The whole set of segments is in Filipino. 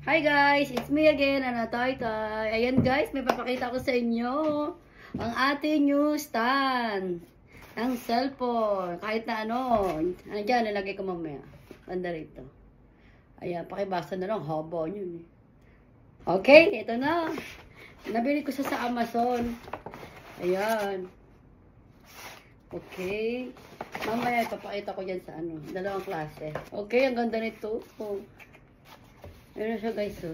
Hi guys, it's me again, Ana Taytay. Ayan guys, may papakita ko sa inyo ang ating new stand ng cellphone. Kahit na ano, dyan, nalagay ko mamaya. Banda rito. Ayan, pakibasa na lang, haba yun eh. Okay, ito na. Nabili ko siya sa Amazon. Ayan. Okay. Mamaya ipapakita ko dyan sa ano, dalawang klase. Okay, ang ganda nito. Oh. Meron siya guys, oh.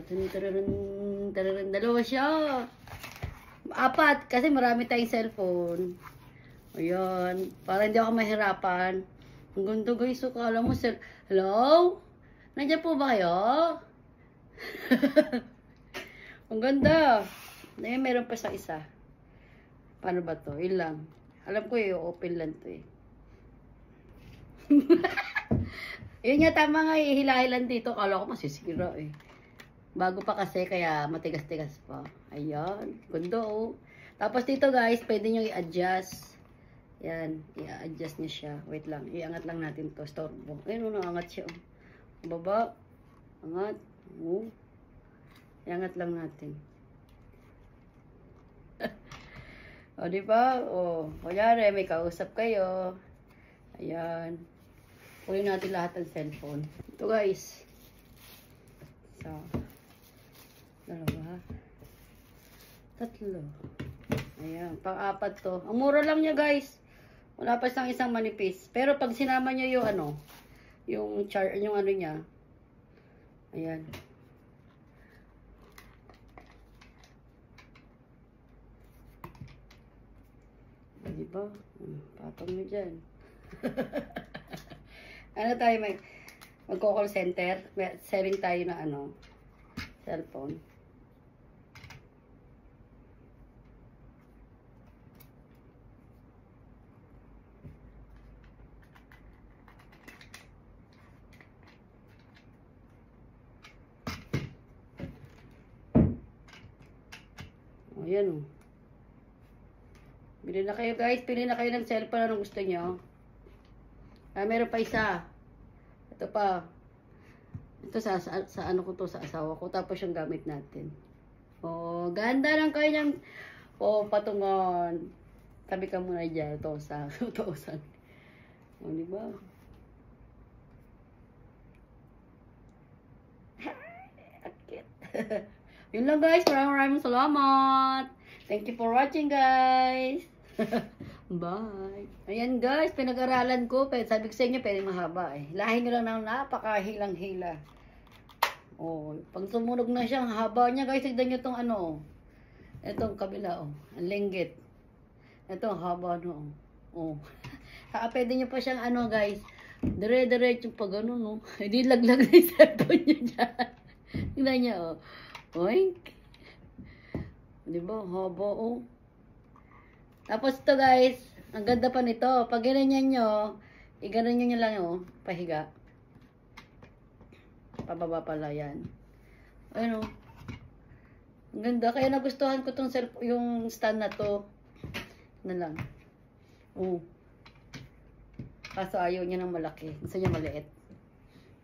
Dalawa siya. Apat, kasi marami tayong cellphone. Ayan, para hindi ako mahirapan. Ang ganda guys, so kala mo, hello? Nandiyan po ba kayo? Ang ganda. Ayan, meron pa sa isa. Paano ba to? Yun lang. Alam ko open lang to eh. Yun nga, tama nga, hilahilan dito. Kala ko masisira eh. Bago pa kasi, kaya matigas-tigas pa. Ayan, gundo oh. Tapos dito guys, pwede nyo i-adjust. Yan, i-adjust niya siya. Wait lang, iangat lang natin to. Storbo. Ayun, naangat siya oh. Baba. Angat. Oh. Iangat lang natin. O, diba? O, kunyari, may kausap kayo. Ayan. Kunin natin lahat ng cellphone. Ito guys. So, dalawa. Tatlo. Ayan, pang-apat to. Ang mura lang niya guys. Wala pa siyang isang manipis. Pero pag sinama niyo yung ano, yung ano niya. Ayan. Diba? Patong mo dyan. Ano tayo, magko-call center. Selling tayo na ano, cellphone. O, yan o. Bili na kayo guys, pili na kayo ng cellphone anong gusto nyo. Meron pa isa. Ito pa. Ito sa ano ko to, sa asawa ko. Tapos yung gamit natin. Oh, ganda ng kanyang patungan. Tabi ka muna dyan. Ito sa utosan. O, diba? Yun lang guys. Maraming salamat. Thank you for watching guys. Bye. Ayan guys, pinag-aralan ko. Sabi ko sa inyo, pwede mahaba eh. Lahin nyo lang ng napakahilang-hila. Oh, pag sumunog na siya, ang haba niya guys. Tignan nyo itong ano. Itong kabila oh. Ang linggit. Ito, ang haba no. Oh. Saka pwede nyo pa siyang ano guys. Dire-diretso pa ganun no. Hindi laglag na yung cellphone nyo dyan. Tignan nyo oh. Oink. Diba, haba oh. Tapos ito guys, ang ganda pa nito. Pag ganyan nyo, i-ganon nyo lang oh, pahiga. Pababa pala yan. Ayun oh. Ang ganda. Kaya nagustuhan ko tong yung stand na to. Na lang. Oh. Kaso ayaw niya ng malaki. Gusto niya maliit.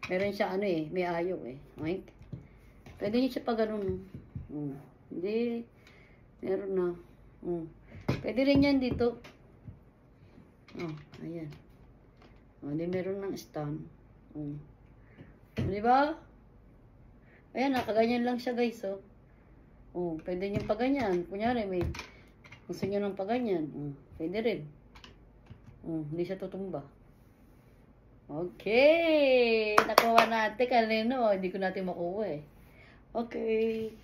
Meron siya ano eh, may ayaw eh. Okay? Pwede niyo siya pa ganun. Oh. Hindi. Meron na. Oh. Pwede rin yan dito. Oh, ayan. Oh, hindi meron ng stand. Oh. Di ba? Ayan, nakaganyan lang siya guys, oh. Oh, pwede nyo pa ganyan. Kunyari, may gusto nyo ng pa ganyan. Oh, pwede rin. Oh, hindi siya tutumba. Okay. Nakuha natin kanino. Hindi ko natin makuha eh. Okay.